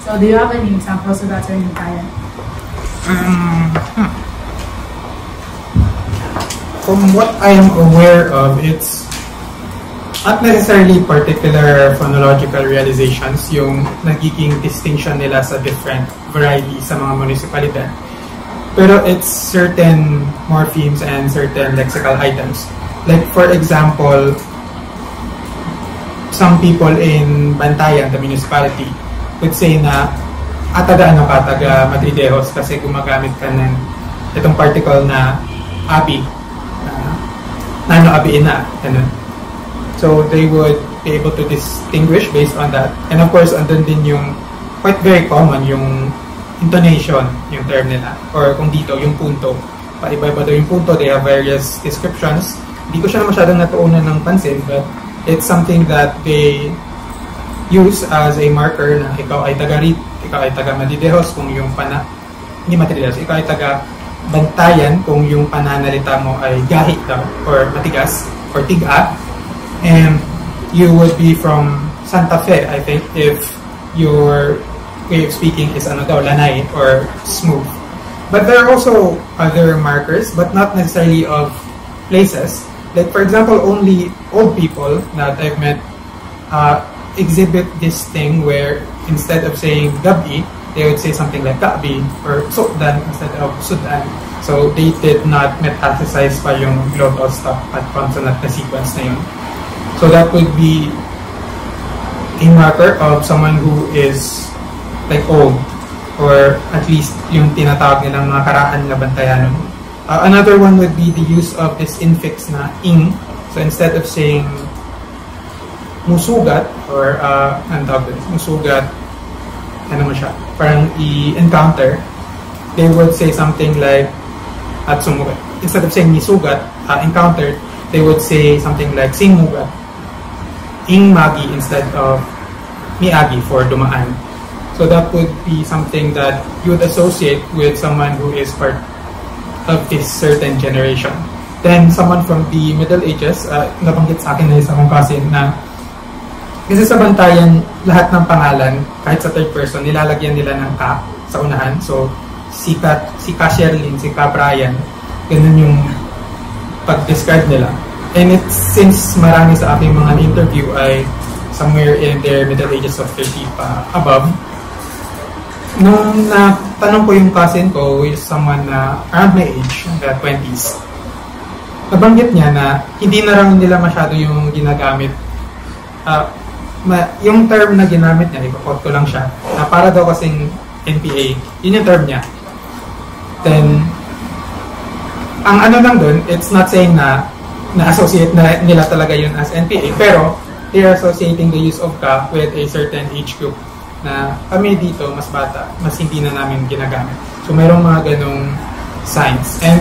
So, do you have any examples of that, sir, in Bantayan? From what I am aware of, it's not necessarily particular phonological realizations yung nagiging distinction nila sa different varieties sa mga municipalidad. Pero it's certain morphemes and certain lexical items. Like for example, some people in Bantayan, the municipality, would say na taga Madridejos kasi gumagamit ka ng itong particle na abi, nano abiin na, ganun. So they would be able to distinguish based on that. And of course, andun din yung quite very common, yung intonation, yung term nila. Or kung dito, yung punto. Paiba-iba daw yung punto, they have various descriptions. Hindi ko siya masyadong natuunan ng pansin, but it's something that they use as a marker na ikaw ay taga-Rit, ikaw ay taga-Madridejos kung yung hindi Madridejos, ikaw ay taga-Bantayan kung yung pananalita mo ay gahi daw, or matigas, or tiga. And you would be from Santa Fe, I think, if your way of speaking is lanay, or smooth. But there are also other markers, but not necessarily of places. Like for example, only old people that I've met exhibit this thing where instead of saying gabi, they would say something like gabi or sukdan instead of sudan. So they did not metastasize pa yung glottal stop at consonant na sequence na yun. So that would be a marker of someone who is like old, or at least yung tinatawag nilang mga karaan na Bantayanon. Another one would be the use of this infix na ing. So instead of saying musugat or musugat, ano mo siya, parang i-encounter, they would say something like at sumugat. Instead of saying misugat, encountered, they would say something like simugat, ing magi instead of miagi for dumaan. So that would be something that you would associate with someone who is part of this certain generation. Then someone from the Middle Ages, nabanggit sa akin na isa kong cousin na kasi sa Bantayan, lahat ng pangalan, kahit sa third person, nilalagyan nila ng ka sa unahan. So, si Ka Sherlyn, si Ka Brian, ganun yung pag-describe nila. And since marami sa aking mga interview ay somewhere in their Middle Ages of 30 pa above, nung natanong ko yung cousin ko, who is someone na around my age, in the 20s, nabanggit niya na hindi na raw nila masyado yung ginagamit yung term na ginamit niya, ipapot ko lang siya, na para daw kasing NPA, yun yung term niya. Then, ang ano lang dun, it's not saying na na-associate na nila talaga yun as NPA, pero they are associating the use of ka with a certain age group na kami dito, mas bata, mas hindi na namin ginagamit. So, mayroong mga ganong signs. And,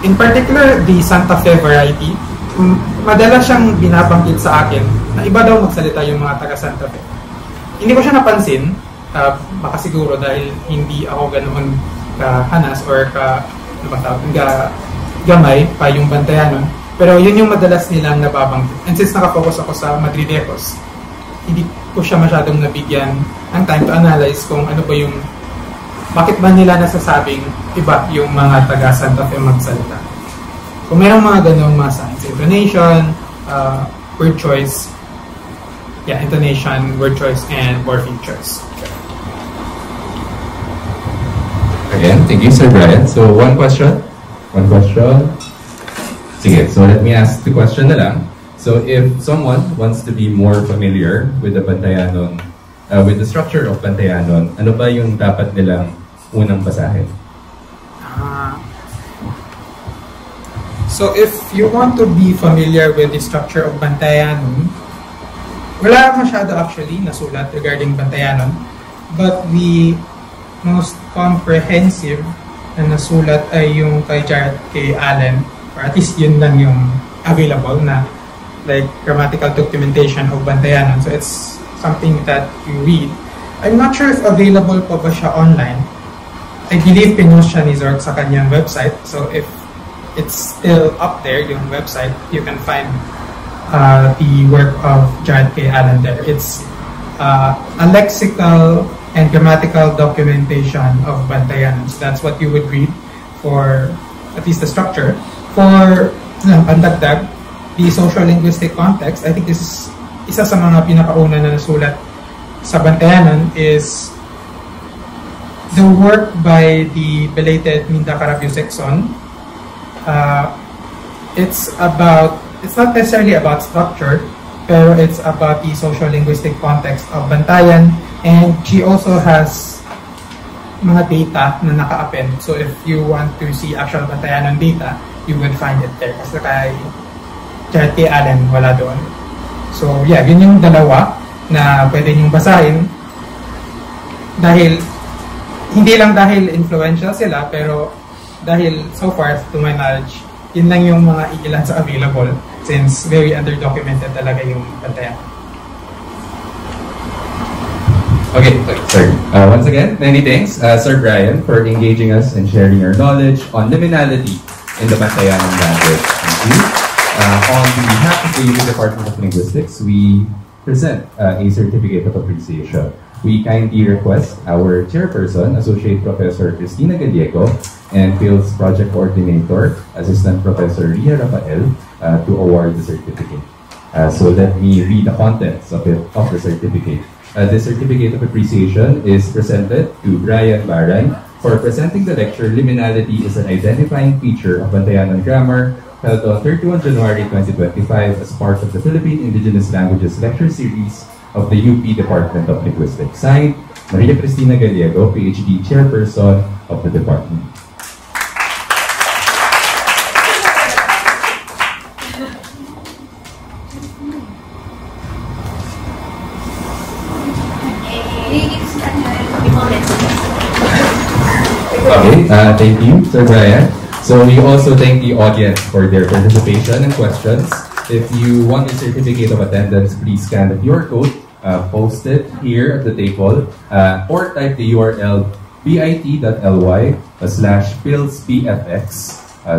in particular, the Santa Fe variety, madalas siyang binabanggit sa akin na iba daw magsalita yung mga taga Santa Fe. Hindi ko siya napansin, baka siguro dahil hindi ako ganoon kahanas or gamay pa yung Bantayanon. Pero yun yung madalas nilang nababanggit. And since nakafocus ako sa Madridejos, hindi ko siya masyadong nabigyan ng time to analyze kung ano ba yung, bakit ba nila nasasabing iba yung mga taga Santa Fe magsalita. Kung mayroong mga ganong mga signs, intonation, word choice, intonation, word choice, and more features. Again, thank you, Sir Brian. So, one question. Sige, so let me ask the question na lang. So, if someone wants to be more familiar with the Bantayanon, with the structure of Bantayanon, ano ba yung dapat nilang unang basahin? So, if you want to be familiar with the structure of Bantayanon, wala masyado actually nasulat regarding Bantayanon, but the most comprehensive na nasulat ay yung kay Jared K. Allen, or at least yun lang yung available na like grammatical documentation of Bantayanon. So, it's something that you read. I'm not sure if available pa ba siya online. I believe pinost siya ni Zork sa kanyang website. So, if it's still up there, yung website, you can find the work of Jared K. Allen there. It's a lexical and grammatical documentation of Bantayanon. So that's what you would read for at least the structure. For pandagdag, the social-linguistic context, I think this is isa sa mga pinakauna na nasulat sa Bantayanon is the work by the belated Minda Carabiu-Sexon. It's not necessarily about structure, pero it's about the social-linguistic context of Bantayan, and she also has mga data na naka-append. So if you want to see actual Bantayanon data, you would find it there. Kasi kay Jared K. Allen, wala doon. So yeah, yun yung dalawa na pwede niyong basahin dahil hindi lang dahil influential sila, pero dahil so far, to my knowledge, yun lang yung mga ilan sa available since very underdocumented talaga yung Bantayan. Okay, sir. Once again, many thanks, Sir Brian, for engaging us and sharing your knowledge on liminality in the Bantayanon language. Thank you. On behalf of the UP Department of Linguistics, we present a certificate of appreciation. We kindly request our chairperson, Associate Professor Cristina Gallego, and Fields Project Coordinator, Assistant Professor Ria Rafael, to award the certificate. So let me read the contents of the certificate. The certificate of appreciation is presented to Brian Baray for presenting the lecture Liminality is an Identifying Feature of Bantayanon Grammar, held on 31 January 2025 as part of the Philippine Indigenous Languages Lecture Series of the UP Department of Linguistics. Signed, Maria Cristina Gallego, PhD Chairperson of the Department. Okay, thank you, Sir Brian. So we also thank the audience for their participation and questions. If you want a certificate of attendance, please scan the QR code posted here at the table or type the URL bit.ly/PILSPFX.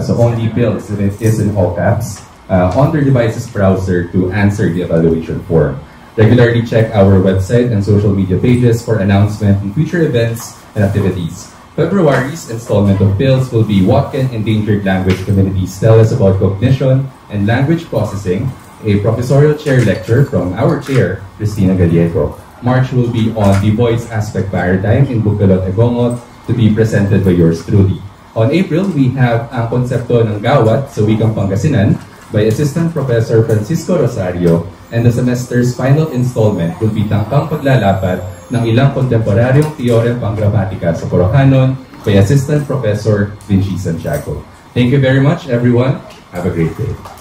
So only PILS, it is in all caps, on their device's browser to answer the evaluation form. Regularly check our website and social media pages for announcement on future events and activities. February's installment of PILS will be What Can Endangered Language Communities Tell Us About Cognition and Language Processing, a professorial chair lecture from our chair, Cristina Gallego. March will be on the voice aspect paradigm in Bukalot Egongot, to be presented by yours truly. On April, we have ang konsepto ng gawat sa wikang Pangasinan by Assistant Professor Francisco Rosario and the semester's final installment will be tangkang paglalapat ng ilang kontemporaryong teorem panggramatika sa Porocanon by Assistant Professor Vinci Santiago. Thank you very much, everyone. Have a great day.